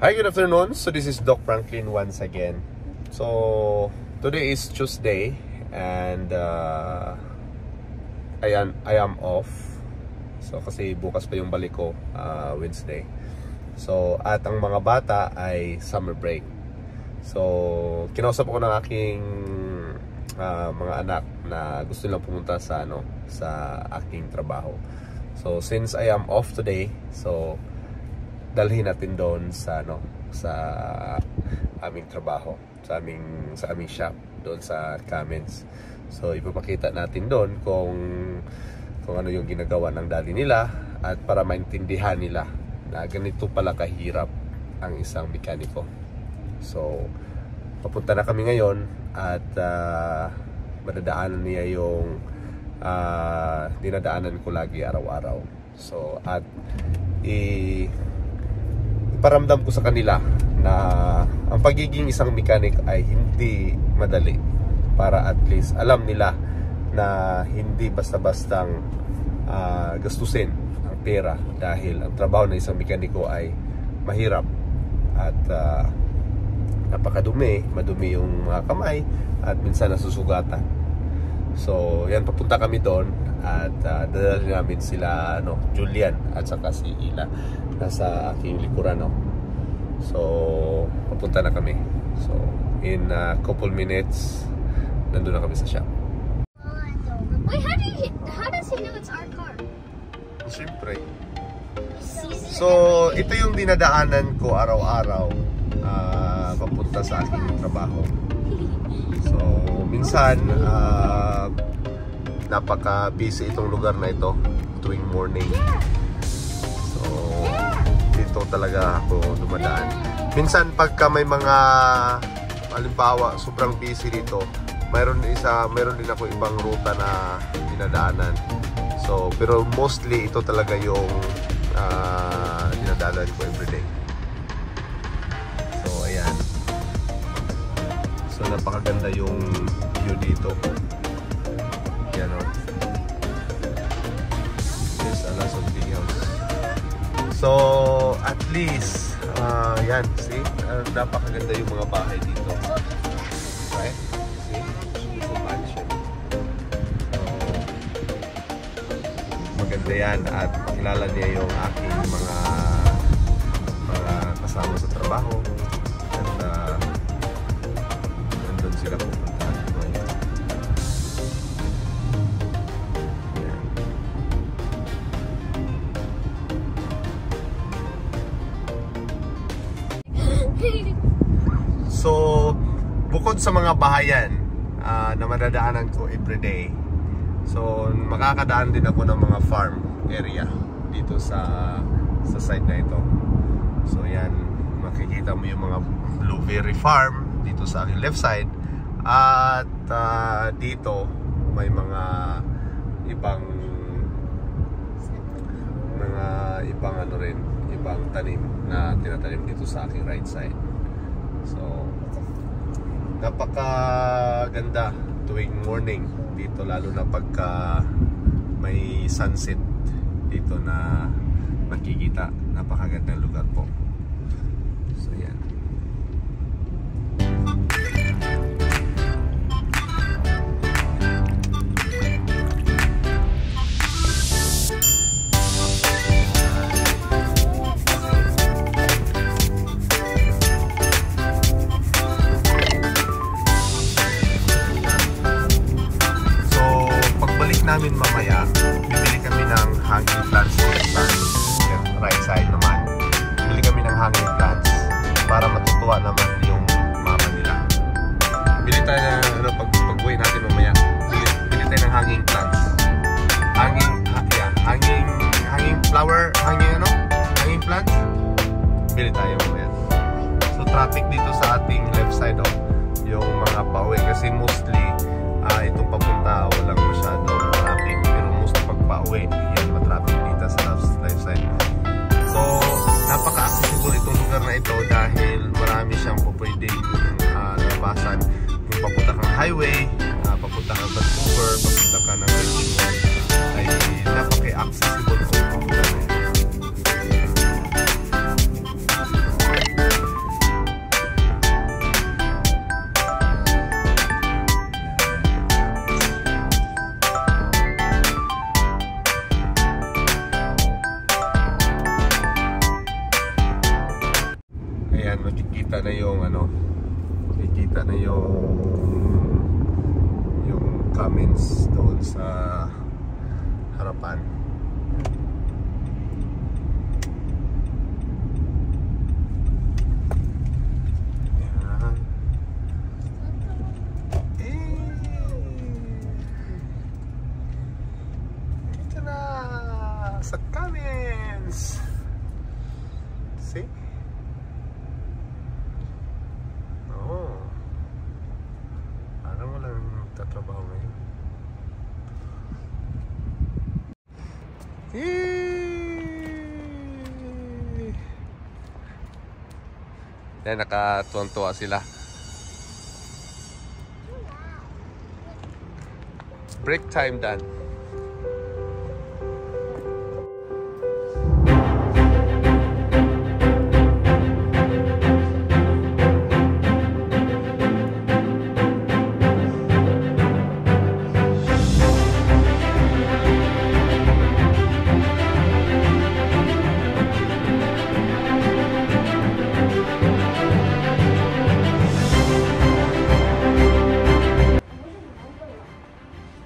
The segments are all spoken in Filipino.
Hi, good afternoon. So this is Doc Franklin once again. So today is Tuesday and I am off. So kasi bukas pa yung balik ko, Wednesday. So at ang mga bata ay summer break. So kinausap ko ng aking mga anak na gusto nilang pumunta sa sa aking trabaho. So since I am off today, so dalhin natin doon sa sa aming trabaho, sa aming shop doon sa Cummins. So ipapakita natin doon kung ano yung ginagawa ng daddy nila at para maintindihan nila na ganito pala kahirap ang isang mekaniko. So papunta na kami ngayon at madadaanan niya yung dinadaanan ko lagi araw-araw. So at paramdam ko sa kanila na ang pagiging isang mechanic ay hindi madali, para at least alam nila na hindi basta-bastang gastusin ang pera, dahil ang trabaho ng isang mekaniko ay mahirap at madumi yung mga kamay at minsan nasusugatan. So yan, papunta kami doon at dadalhin namin sila Julian at saka si Ila nasa aking likuran. So papunta na kami. So in a couple minutes nandun na kami sa shop. Wait, how does he know it's our car? Siyempre. So ito yung dinadaanan ko araw-araw papunta sa aking trabaho. So minsan napaka-busy itong lugar na ito tuwing morning. So dito talaga ako dumadaan. Minsan pagka may mga halimbawa sobrang busy dito, mayroon din ako ibang ruta na dinadaanan. So pero mostly ito talaga yung dinadaanan ko everyday. So ayan. So napakaganda yung view dito. Yan o. There's a lot of big house. So at least yan, see? Napakaganda yung mga bahay dito. Right? See? Beautiful mansion. So maganda yan at pakilala niya yung aking mga kasama sa trabaho. At nandun sila pupunta. So bukod sa mga bahayan na madadaanan ko everyday, so makakadaan din ako ng mga farm area dito sa side na ito. So yan, makikita mo yung mga blueberry farm dito sa aking left side. At dito may mga ibang ibang tanim na tinatanim dito sa aking right side. So napakaganda tuwing morning dito, lalo na pagka may sunset dito na makikita. Napakagandang lugar po. So yan. Namin mamaya, bibili kami ng hanging plants sa right side naman. Bibili kami ng hanging plants para matutuwa naman yung mama nila. Bili tayo pag-uwi natin mamaya. Bili tayo ng hanging plants. Hanging flower, hanging plants. Bili tayo mamaya. So traffic dito sa ating left side yung mga pauwi, kasi mostly itong papunta walang masyadong traffic, pero mostly pagpa-uwi yan matraffic dito sa left side. So napaka-accessible itong lugar na ito dahil marami siyang pwedeng labasan. Kung papunta kang highway, papunta kang Vancouver, papunta ka ng Richmond, ay napaka-accessible itong lugar na ito. Kikita na yung ano, kikita na yung Cummins doon sa harapan. Yan. Ito na sa Cummins. See? Oh. Parang walang tatrabaho ngayon. Yay! Yan, nakatuwang-tuwa sila. Break time done.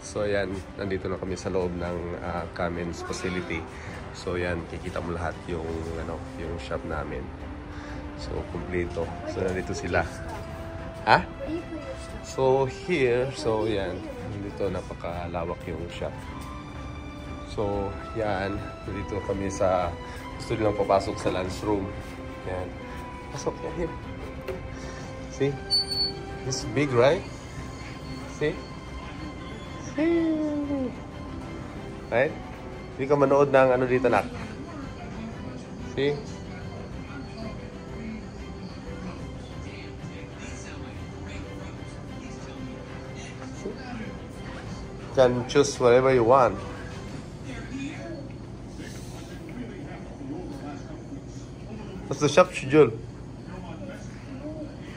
So yan, nandito na kami sa loob ng Cummins facility. So yan, kikita mo lahat yung ano, yung shop namin. So kumpleto. So nandito sila. Ha? So here, so yan, nandito napakalawak yung shop. So yan, nandito kami sa gusto nilang papasok sa lunchroom. Yan. Pasok yan here. See? It's big, right? See? Right? Hindi ka manood ng ano dito, nak. See? You can choose whatever you want. What's the shop schedule?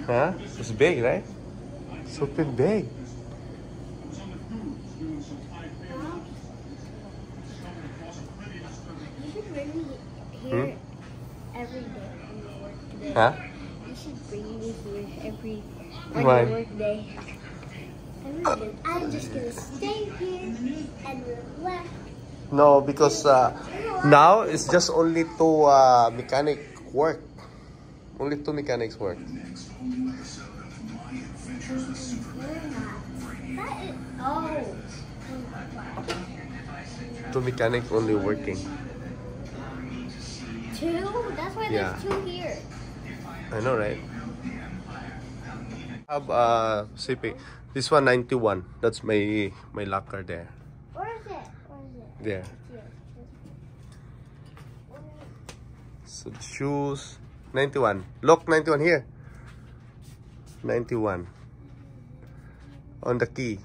Huh? It's big, right? Super big. Here every day on your work day. Huh? You should bring me here every Why? on your work day. I'm just gonna stay here and relax. No, because now it's just only two mechanic work. Only two mechanics work. Two mechanic only working. Two? That's why Yeah. there's two here. I know, right? I have CP. This one 91. That's my locker there. Where is it? Where is it? There. Here. So the shoes 91. Look, 91 here. 91 on the key.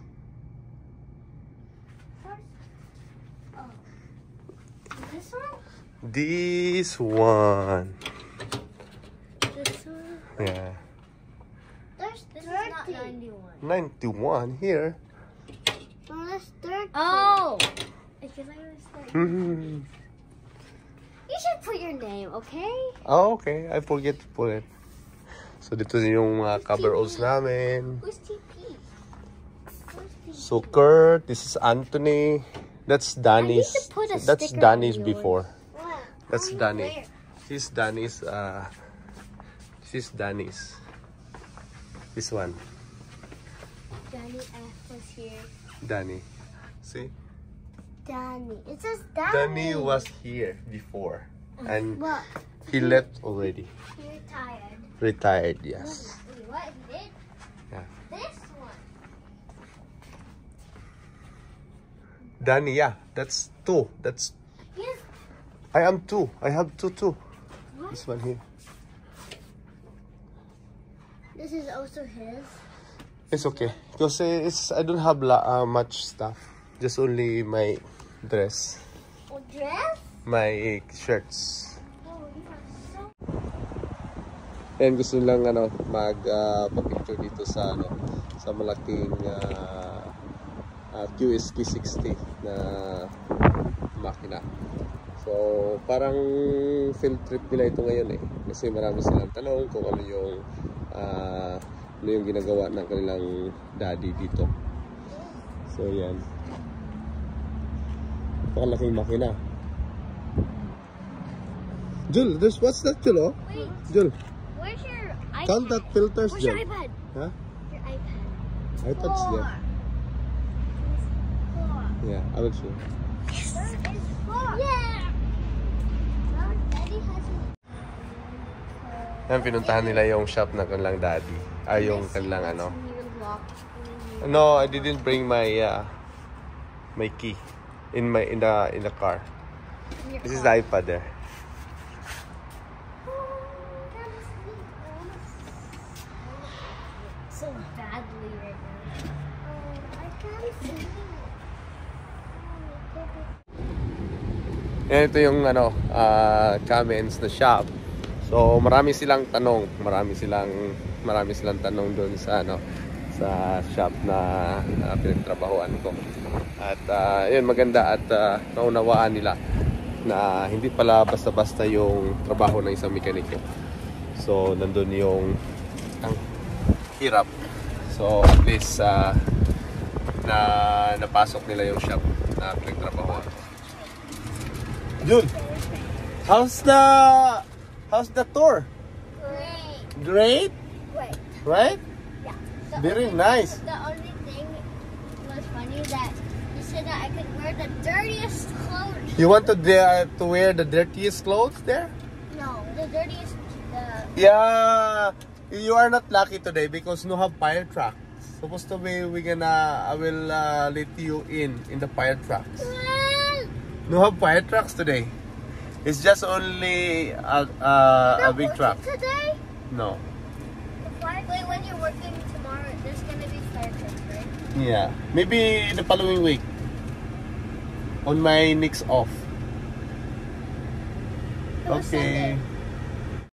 Oh. This one? This one. This one? Yeah. This is not 91. 91 here. Oh, that's 30. Oh! Because I was 30. Hmm. You should put your name, okay? Oh, okay. I forget to put it. So dito yung mga coveralls namin. Who's TP? So Kurt, this is Anthony. That's Danny's. I need to put a That's sticker Danny's on yours. before. What? That's Where? Danny. This is Danny's. This is Danny's. This one, Danny F was here. Danny. See, Danny. It says Danny. Danny was here before, and What? he left already. He retired. Retired, yes. Wait, what? He did? Yeah. This one. Danny, yeah, that's two. That's Yes. I am two. I have two too. What? This one here. This is also his. It's okay because I don't have much stuff. Just only my dress, Oh, dress? my shirts. Oh, you are so. And gusto lang mag-picture dito sa sa malaking QSK60 na makina. So, parang field trip nila ito ngayon eh. Kasi marami silang tanong kung ano yung ginagawa ng kanilang daddy dito. So, yan. Napakalaking makina. Jul, what's that, Jul? Oh? Wait, Jul, where's your iPad? count that filters, Where's your Jul. iPad? Huh? Your iPad. iPad's there. 4. Yeah, I will show you. Where is 4? Yeah! Well, Daddy has it. Yan, pinuntahan nila yung shop ng kanilang daddy. Ay, yung kanilang ano. You lock. No, I didn't bring my my key in the car. This is the iPad there. So badly right now. I can't see. Yan, ito yung ano, comments na shop. So, marami silang tanong tanong doon sa ano, sa shop na pinagtrabahoan ko. At yun, maganda at naunawaan nila na hindi pala basta-basta yung trabaho ng isang mekaniko. So, nandun yung ang hirap. So, at least na napasok nila yung shop na pinagtrabahoan. Jun, how's the tour? Great. Great, Wait. right? Yeah. Very nice. The only thing was funny that you said that I could wear the dirtiest clothes. You want to wear the dirtiest clothes there? No, the dirtiest. Yeah, you are not lucky today because no have fire truck. Supposed to be I will let you in the fire trucks. No have fire trucks today. It's just only a big truck. Today? No. Wait, when you're working tomorrow, there's gonna be fire trucks, right? Yeah, maybe the following week. On my next off. It was Okay. Sunday.